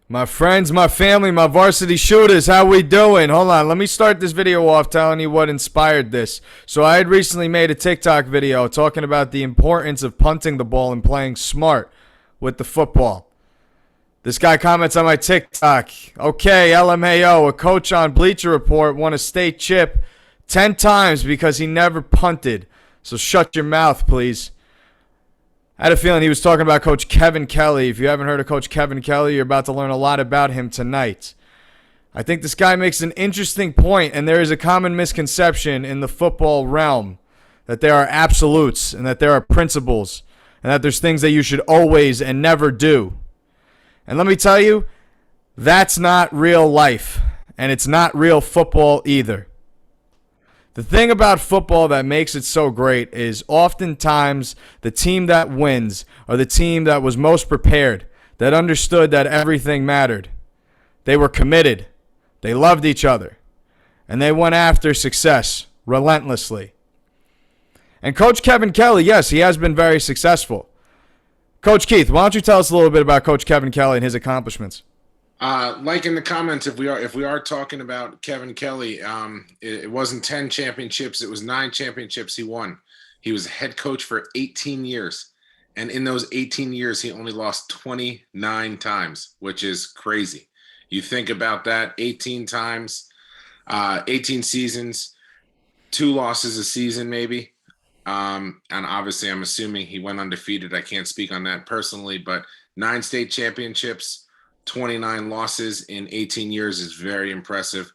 My friends, my family, my varsity shooters, how we doing? Hold on, let me start this video off telling you what inspired this. So I had recently made a TikTok video talking about the importance of punting the ball and playing smart with the football. This guy comments on my TikTok, okay, LMAO, a coach on Bleacher Report won a state chip 10 times because he never punted. So shut your mouth, please. I had a feeling he was talking about Coach Kevin Kelley. If you haven't heard of Coach Kevin Kelley, you're about to learn a lot about him tonight. I think this guy makes an interesting point, and there is a common misconception in the football realm that there are absolutes and that there are principles and that there's things that you should always and never do. And let me tell you, that's not real life, and it's not real football either. The thing about football that makes it so great is oftentimes the team that wins or the team that was most prepared, that understood that everything mattered. They were committed. They loved each other. And they went after success relentlessly. And Coach Kevin Kelley, yes, he has been very successful. Coach Keith, why don't you tell us a little bit about Coach Kevin Kelley and his accomplishments? Like in the comments, if we are talking about Kevin Kelley, it wasn't 10 championships, it was 9 championships he won. He was head coach for 18 years. And in those 18 years, he only lost 29 times, which is crazy. You think about that, 18 times, 18 seasons, 2 losses a season maybe. And obviously, I'm assuming he went undefeated. I can't speak on that personally, but 9 state championships, 29 losses in 18 years is very impressive.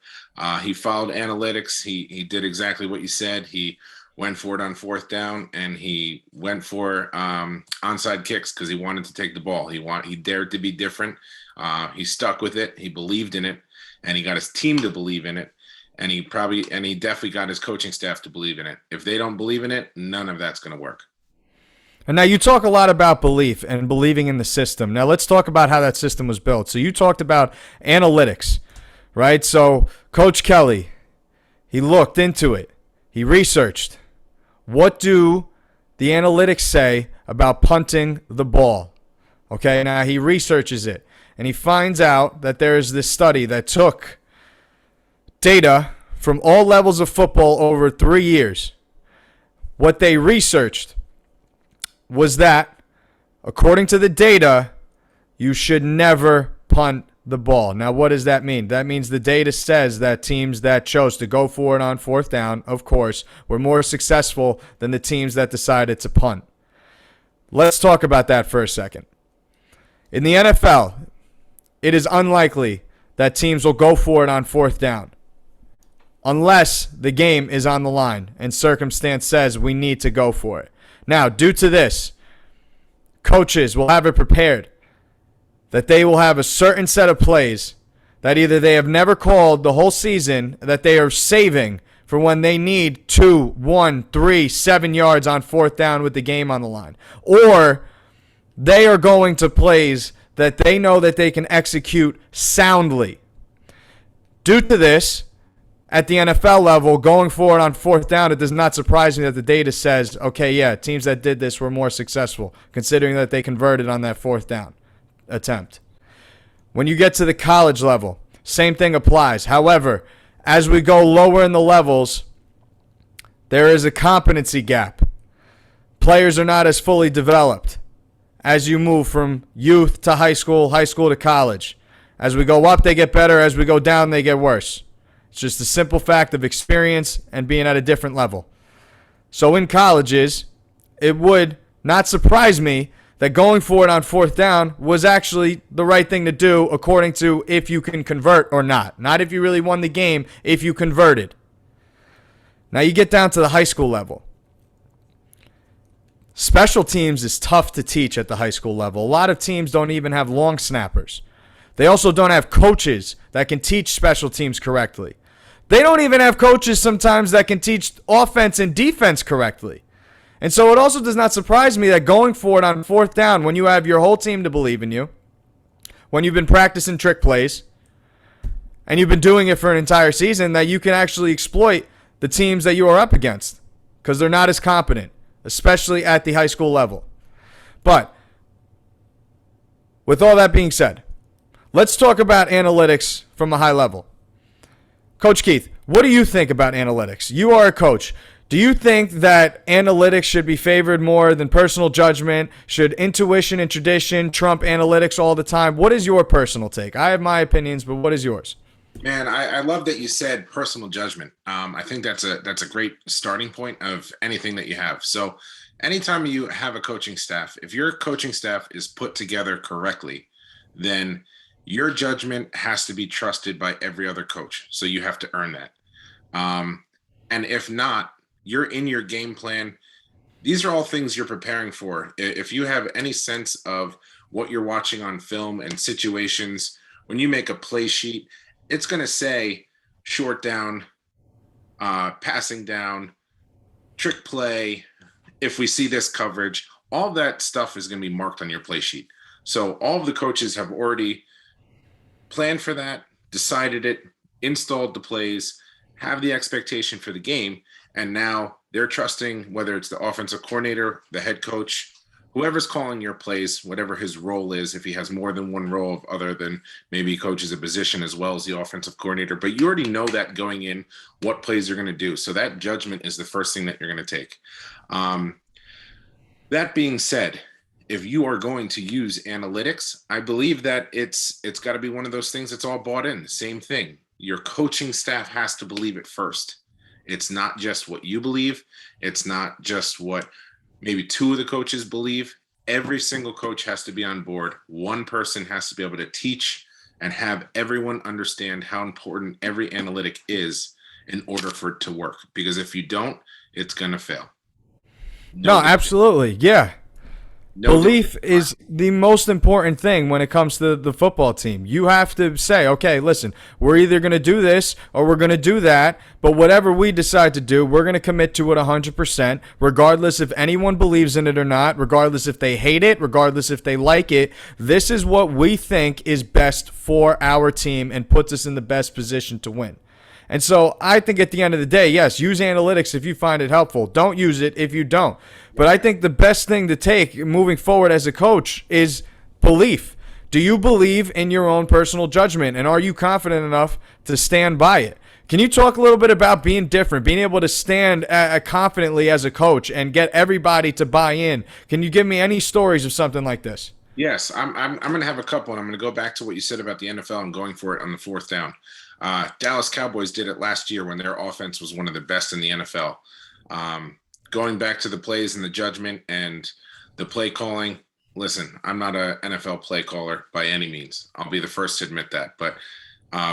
He followed analytics. He did exactly what you said. He went for it on 4th down, and he went for onside kicks because he wanted to take the ball. He dared to be different. He stuck with it. He believed in it, and he got his team to believe in it. And he definitely got his coaching staff to believe in it. If they don't believe in it, none of that's going to work. And now you talk a lot about belief and believing in the system. Now let's talk about how that system was built. So you talked about analytics, right? So Coach Kelley, he looked into it. He researched. What do the analytics say about punting the ball? Okay, now he researches it. And he finds out that there is this study that took data from all levels of football over 3 years. What they researched was that, according to the data, you should never punt the ball. Now, what does that mean? That means the data says that teams that chose to go for it on 4th down, of course, were more successful than the teams that decided to punt. Let's talk about that for a second. In the NFL, it is unlikely that teams will go for it on 4th down unless the game is on the line and circumstance says we need to go for it. Now, due to this, coaches will have it prepared that they will have a certain set of plays that either they have never called the whole season, that they are saving for when they need 2, 1, 3, 7 yards on 4th down with the game on the line. Or they are going to plays that they know that they can execute soundly. Due to this, at the NFL level, going for it on 4th down, it does not surprise me that the data says, okay, yeah, teams that did this were more successful, considering that they converted on that 4th down attempt. When you get to the college level, same thing applies. However, as we go lower in the levels, there is a competency gap. Players are not as fully developed as you move from youth to high school to college. As we go up, they get better. As we go down, they get worse. It's just a simple fact of experience and being at a different level. So in colleges, it would not surprise me that going for it on 4th down was actually the right thing to do according to if you can convert or not. Not if you really won the game, if you converted. Now you get down to the high school level. Special teams is tough to teach at the high school level. A lot of teams don't even have long snappers. They also don't have coaches that can teach special teams correctly. They don't even have coaches sometimes that can teach offense and defense correctly. And so it also does not surprise me that going for it on 4th down, when you have your whole team to believe in you, when you've been practicing trick plays, and you've been doing it for an entire season, that you can actually exploit the teams that you are up against because they're not as competent, especially at the high school level. But with all that being said, Let's talk about analytics from a high level. Coach Keith, what do you think about analytics? You are a coach. Do you think that analytics should be favored more than personal judgment? Should intuition and tradition trump analytics all the time? What is your personal take? I have my opinions, but what is yours? Man, I love that you said personal judgment. I think that's a great starting point of anything that you have. So anytime you have a coaching staff, if your coaching staff is put together correctly, then your judgment has to be trusted by every other coach. So you have to earn that. And if not, you're in your game plan. These are all things you're preparing for. If you have any sense of what you're watching on film and situations, when you make a play sheet, it's going to say short down, passing down, trick play. If we see this coverage, all that stuff is going to be marked on your play sheet. So all of the coaches have already planned for that, decided it, installed the plays, have the expectation for the game, and now they're trusting whether it's the offensive coordinator, the head coach, whoever's calling your plays, whatever his role is, if he has more than one role of other than maybe he coaches a position as well as the offensive coordinator. But you already know that going in, what plays you're going to do. So that judgment is the first thing that you're going to take. That being said, if you are going to use analytics, I believe that it's got to be one of those things that's all bought in. Same thing. Your coaching staff has to believe it first. It's not just what you believe. It's not just what maybe two of the coaches believe. Every single coach has to be on board. One person has to be able to teach and have everyone understand how important every analytic is in order for it to work. Because if you don't, it's going to fail. No, absolutely. Yeah. Belief is the most important thing when it comes to the football team. You have to say, okay, listen, we're either going to do this or we're going to do that, but whatever we decide to do, we're going to commit to it 100%, regardless if anyone believes in it or not, regardless if they hate it, regardless if they like it. This is what we think is best for our team and puts us in the best position to win. And so I think at the end of the day, yes, use analytics if you find it helpful. Don't use it if you don't. But I think the best thing to take moving forward as a coach is belief. Do you believe in your own personal judgment? And are you confident enough to stand by it? Can you talk a little bit about being different, being able to stand confidently as a coach and get everybody to buy in? Can you give me any stories of something like this? Yes, I'm going to have a couple, and I'm going to go back to what you said about the NFL and going for it on the fourth down. Dallas Cowboys did it last year when their offense was one of the best in the NFL. Going back to the plays and the judgment and the play calling, listen, I'm not an NFL play caller by any means. I'll be the first to admit that. But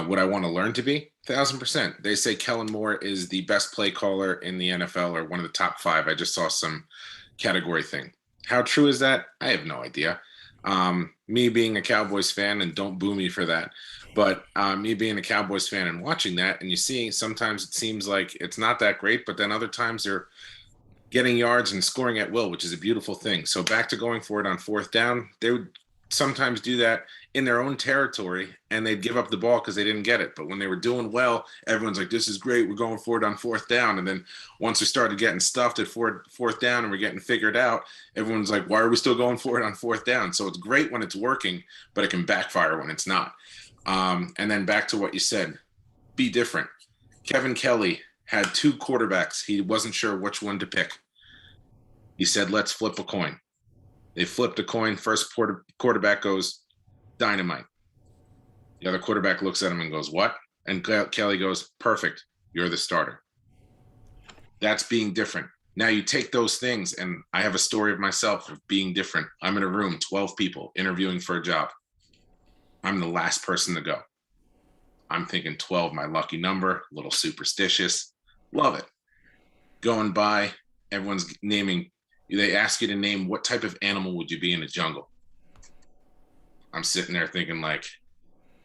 would I want to learn to be? 1,000%. They say Kellen Moore is the best play caller in the NFL or one of the top 5. I just saw some category thing. How true is that? I have no idea. Me being a Cowboys fan, and don't boo me for that, but me being a Cowboys fan and watching that, and you see sometimes it seems like it's not that great, but then other times they're getting yards and scoring at will, which is a beautiful thing. So back to going for it on fourth down, they would sometimes do that in their own territory and they'd give up the ball because they didn't get it. But when they were doing well, everyone's like, this is great, we're going for it on fourth down. And then once we started getting stuffed at fourth down and we're getting figured out, everyone's like, why are we still going for it on fourth down? So it's great when it's working, but it can backfire when it's not. And then back to what you said, be different. Kevin Kelley had 2 quarterbacks. He wasn't sure which one to pick. He said, let's flip a coin. They flipped a coin. First quarterback goes, dynamite. The other quarterback looks at him and goes, what? And Kelley goes, perfect. You're the starter. That's being different. Now you take those things, and I have a story of myself of being different. I'm in a room, 12 people interviewing for a job. I'm the last person to go. I'm thinking 12, my lucky number, a little superstitious. Love it. Going by, everyone's naming. They ask you to name what type of animal would you be in the jungle. I'm sitting there thinking, like,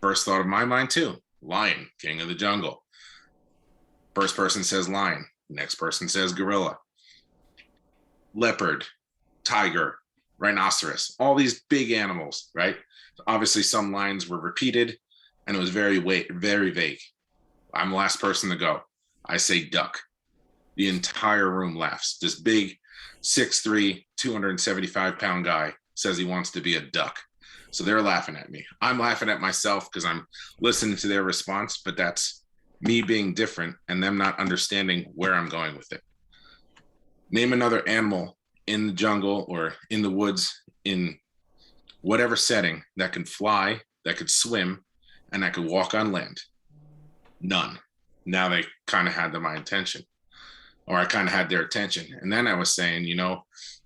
first thought of my mind too, lion, king of the jungle. First person says lion. Next person says gorilla. Leopard, tiger, rhinoceros, all these big animals, right? Obviously some lines were repeated and it was very vague. I'm the last person to go. I say duck. The entire room laughs. This big 6'3", 275-pound guy says he wants to be a duck. So they're laughing at me. I'm laughing at myself because I'm listening to their response, but that's me being different and them not understanding where I'm going with it. Name another animal in the jungle or in the woods, in whatever setting, that can fly, that could swim, and that could walk on land. None. Now they kind of had my attention, or I kind of had their attention. And then I was saying,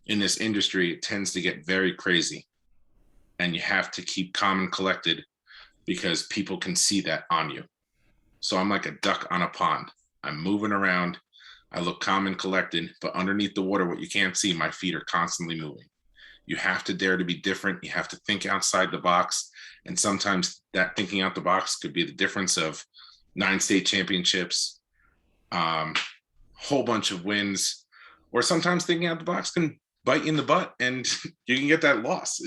in this industry, it tends to get very crazy, and you have to keep calm and collected because people can see that on you. So I'm like a duck on a pond. I'm moving around. I look calm and collected, but underneath the water, what you can't see, my feet are constantly moving. You have to dare to be different. You have to think outside the box. And sometimes that thinking out the box could be the difference of 9 state championships, whole bunch of wins, or sometimes thinking out the box can bite you in the butt and you can get that loss.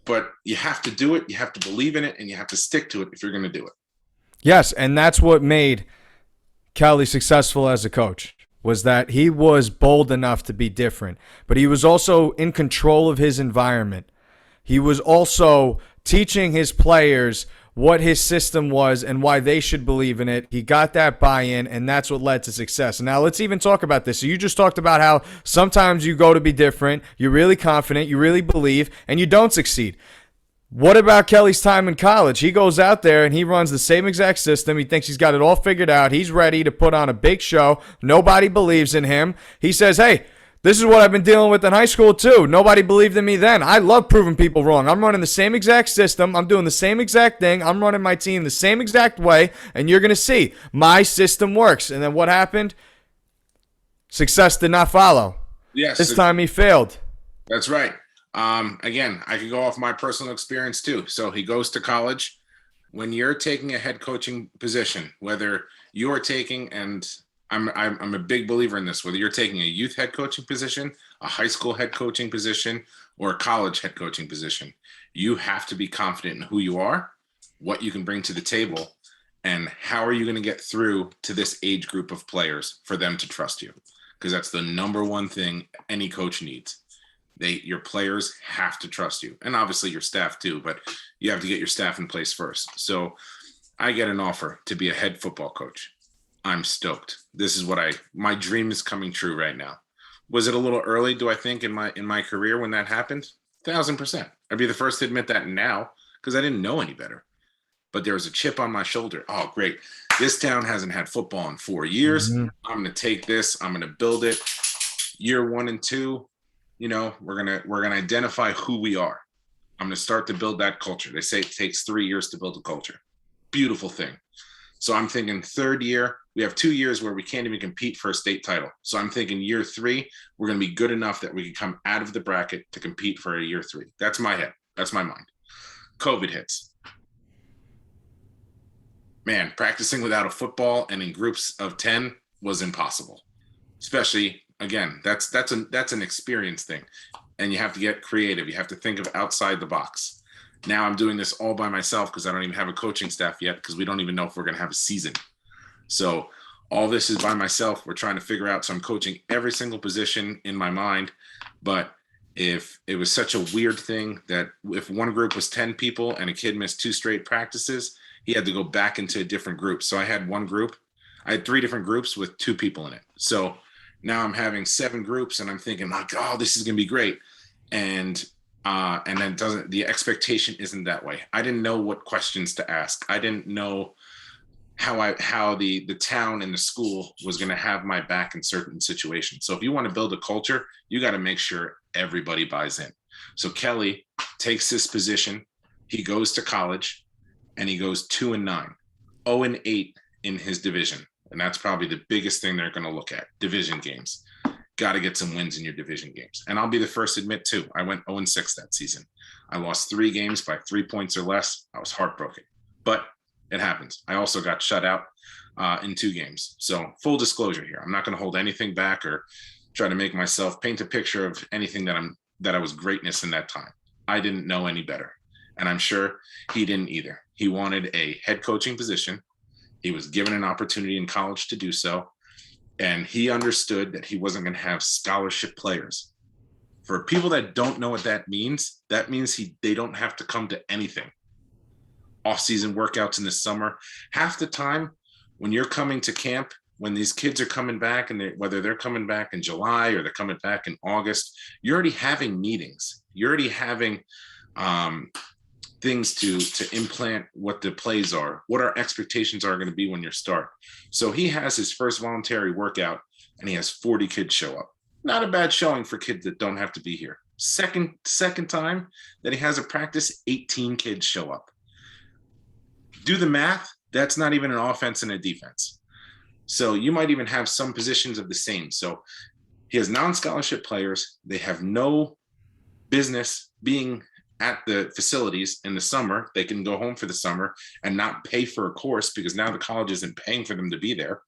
But you have to do it. You have to believe in it, and you have to stick to it if you're going to do it. Yes, and that's what made Kelley successful as a coach, was that he was bold enough to be different, but he was also in control of his environment. He was also teaching his players what his system was and why they should believe in it. He got that buy-in, and that's what led to success. Now, let's even talk about this. So you just talked about how sometimes you go to be different, you're really confident, you really believe, and you don't succeed. What about Kelley's time in college? He goes out there and he runs the same exact system. He thinks he's got it all figured out. He's ready to put on a big show. Nobody believes in him. He says, hey, this is what I've been dealing with in high school too. Nobody believed in me then. I love proving people wrong. I'm running the same exact system. I'm doing the same exact thing. I'm running my team the same exact way, and you're going to see my system works. And then what happened? Success did not follow. Yes. This time he failed. That's right. Again, I could go off my personal experience too. So he goes to college. When you're taking a head coaching position, whether you're taking, and I'm a big believer in this, whether you're taking a youth head coaching position, a high school head coaching position, or a college head coaching position, you have to be confident in who you are, what you can bring to the table, and how are you going to get through to this age group of players for them to trust you? Because that's the number one thing any coach needs. Your players have to trust you, and obviously your staff too, but you have to get your staff in place first. So I get an offer to be a head football coach. I'm stoked. This is what my dream is coming true right now. Was it a little early, do I think, in my career when that happened? 1,000%. I'd be the first to admit that now, because I didn't know any better. But there was a chip on my shoulder. Oh, great. This town hasn't had football in 4 years. Mm-hmm. I'm going to take this. I'm going to build it. Year 1 and 2, we're gonna identify who we are. I'm gonna start to build that culture. They say it takes 3 years to build a culture. Beautiful thing. So I'm thinking 3rd year, we have 2 years where we can't even compete for a state title. So I'm thinking year 3, we're gonna be good enough that we can come out of the bracket to compete for a year 3. That's my head. That's my mind. COVID hits. Man, practicing without a football and in groups of 10 was impossible. Especially, again, that's an experience thing, and you have to get creative. You have to think of outside the box. Now I'm doing this all by myself because I don't even have a coaching staff yet, because we don't even know if we're going to have a season. So all this is by myself. We're trying to figure out. So I'm coaching every single position in my mind. But if it was such a weird thing that if one group was 10 people and a kid missed 2 straight practices, he had to go back into a different group. So I had 3 different groups with 2 people in it. So now I'm having 7 groups, and I'm thinking like, oh, this is going to be great. And then the expectation isn't that way. I didn't know what questions to ask. I didn't know how the town and the school was going to have my back in certain situations. So if you want to build a culture, you got to make sure everybody buys in. So Kelley takes this position. He goes to college, and he goes 2-9, 0-8 in his division. And that's probably the biggest thing they're going to look at. Division games. Got to get some wins in your division games. And I'll be the first to admit, too, I went 0-6 that season. I lost 3 games by 3 points or less. I was heartbroken. But it happens. I also got shut out in 2 games. So full disclosure here. I'm not going to hold anything back or try to make myself paint a picture of anything that I was greatness in that time. I didn't know any better. And I'm sure he didn't either. He wanted a head coaching position. He was given an opportunity in college to do so, and he understood that he wasn't going to have scholarship players For people that don't know what that means they don't have to come to anything. Off-season workouts in the summer. Half the time when you're coming to camp, when these kids are coming back, and whether they're coming back in July or they're coming back in August, you're already having meetings. You're already having things to implant what the plays are, what our expectations are going to be when you start. So he has his first voluntary workout, and he has 40 kids show up. Not a bad showing for kids that don't have to be here. Second time that he has a practice, 18 kids show up. Do the math. That's not even an offense and a defense. So you might even have some positions of the same. So he has non-scholarship players. They have no business being at the facilities in the summer. They can go home for the summer and not pay for a course because now the college isn't paying for them to be there.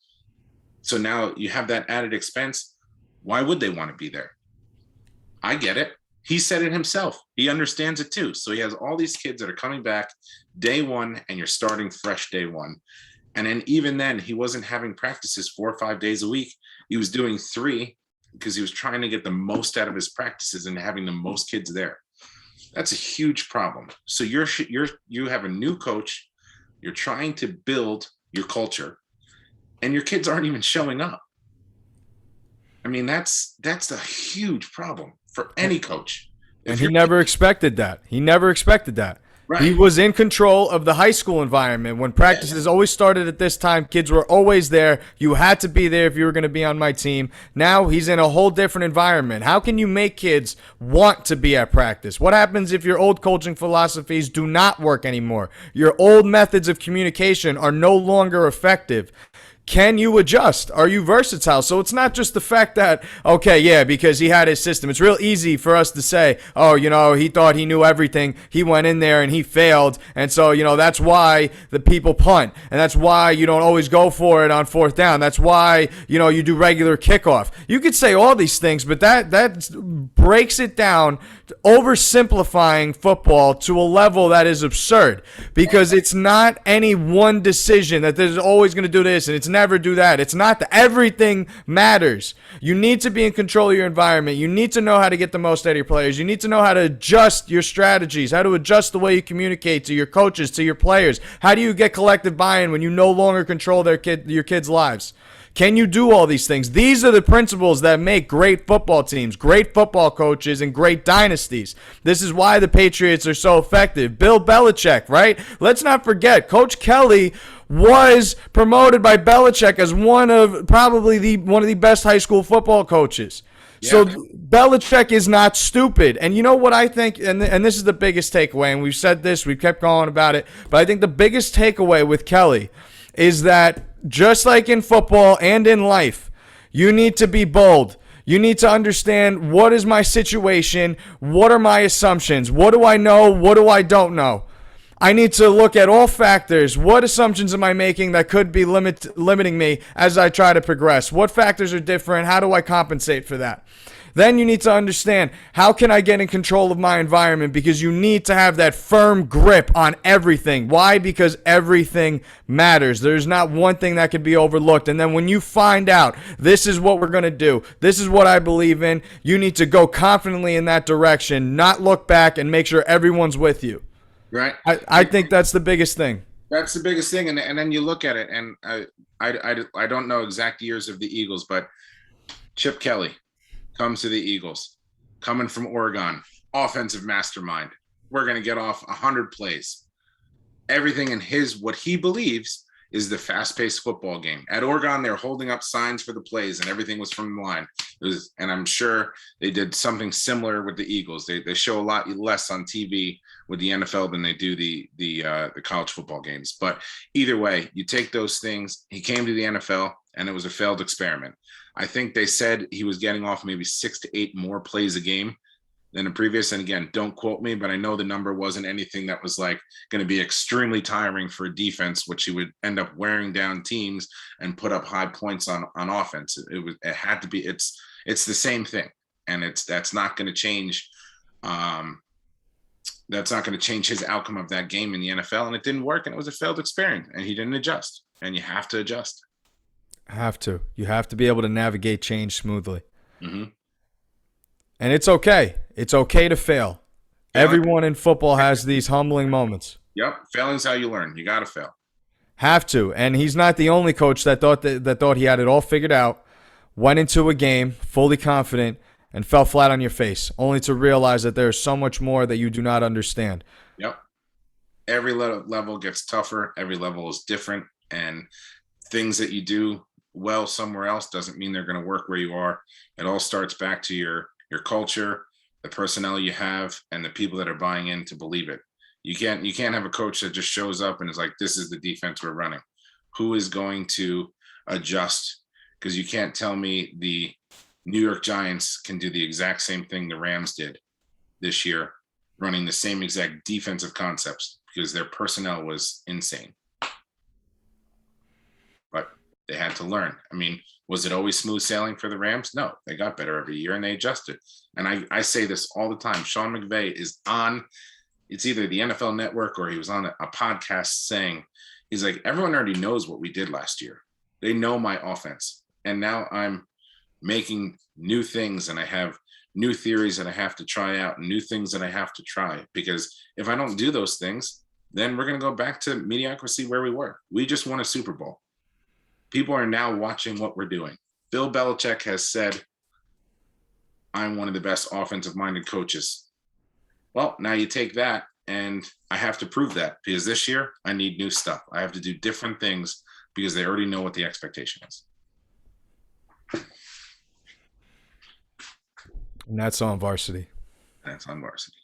So now you have that added expense. Why would they want to be there? I get it. He said it himself. He understands it too. So he has all these kids that are coming back day one, and you're starting fresh day one. And then even then, he wasn't having practices 4 or 5 days a week. He was doing 3 because he was trying to get the most out of his practices and having the most kids there. That's a huge problem. So you have a new coach. You're trying to build your culture, and your kids aren't even showing up. I mean, that's a huge problem for any coach. And he never expected that. He never expected that. Right. He was in control of the high school environment. When practices always started at this time, kids were always there. You had to be there if you were going to be on my team. Now he's in a whole different environment. How can you make kids want to be at practice? What happens if your old coaching philosophies do not work anymore? Your old methods of communication are no longer effective. Can you adjust? Are you versatile? So it's not just the fact that, okay, yeah, because he had his system. It's real easy for us to say, oh, he thought he knew everything. He went in there and he failed. And so, that's why the people punt. And that's why you don't always go for it on 4th down. That's why, you do regular kickoff. You could say all these things, but that breaks it down, oversimplifying football to a level that is absurd, because it's not any one decision that there's always going to do this and it's never do that. It's not that. Everything matters. You need to be in control of your environment. You need to know how to get the most out of your players. You need to know how to adjust your strategies, how to adjust the way you communicate to your coaches, to your players. How do you get collective buy-in when you no longer control your kids' lives? Can you do all these things? These are the principles that make great football teams, great football coaches, and great dynasties. This is why the Patriots are so effective. Bill Belichick, right? Let's not forget, Coach Kelley was promoted by Belichick as one of the best high school football coaches. Yeah. So Belichick is not stupid. And you know what I think, and this is the biggest takeaway, and we've said this, we've kept going about it, but I think the biggest takeaway with Kelley is that just like in football and in life, you need to be bold. You need to understand, what is my situation? What are my assumptions? What do I know? What do I don't know? I need to look at all factors. What assumptions am I making that could be limiting me as I try to progress? What factors are different? How do I compensate for that? Then you need to understand, how can I get in control of my environment? Because you need to have that firm grip on everything. Why? Because everything matters. There's not one thing that can be overlooked. And then when you find out, this is what we're going to do, this is what I believe in, you need to go confidently in that direction, not look back, and make sure everyone's with you. Right. I think that's the biggest thing. That's the biggest thing. And then you look at it, and I don't know exact years of the Eagles, but Chip Kelley comes to the Eagles, coming from Oregon, offensive mastermind. We're going to get off 100 plays. Everything in what he believes is the fast-paced football game. At Oregon, they're holding up signs for the plays, and everything was from the line. And I'm sure they did something similar with the Eagles. They show a lot less on TV with the NFL than they do the college football games. But either way, you take those things. He came to the NFL, and it was a failed experiment. I think they said he was getting off maybe 6 to 8 more plays a game than the previous. And again, don't quote me, but I know the number wasn't anything that was like going to be extremely tiring for a defense, which he would end up wearing down teams and put up high points on offense. It had to be, it's the same thing. And that's not going to change. That's not going to change his outcome of that game in the NFL. And it didn't work. And it was a failed experiment, and he didn't adjust, and you have to adjust. You have to be able to navigate change smoothly. Mm-hmm. And it's okay. It's okay to fail. Failing, Everyone in football has these humbling moments. yep, failing's how you learn. You got to fail. Have to. And he's not the only coach that thought he had it all figured out, went into a game fully confident, and fell flat on your face, only to realize that there's so much more that you do not understand. Yep. Every level gets tougher. Every level is different. And things that you do well somewhere else doesn't mean they're going to work where you are. It all starts back to your culture, the personnel you have, and the people that are buying in to believe it. You can't have a coach that just shows up and is like, this is the defense we're running. Who is going to adjust? Because you can't tell me the New York Giants can do the exact same thing the Rams did this year, running the same exact defensive concepts, because their personnel was insane. But they had to learn. I mean, was it always smooth sailing for the Rams? No, they got better every year and they adjusted. And I say this all the time. Sean McVay is on, it's either the NFL Network or he was on a podcast saying, he's like, everyone already knows what we did last year. They know my offense. And now I'm making new things, and I have new theories that I have to try out, new things that I have to try, because if I don't do those things, then we're going to go back to mediocrity where we were. We just won a Super Bowl. People are now watching what we're doing. Bill Belichick has said, I'm one of the best offensive-minded coaches. Well, now you take that, and I have to prove that, because this year I need new stuff. I have to do different things because they already know what the expectation is. And that's on Varsity. That's on Varsity.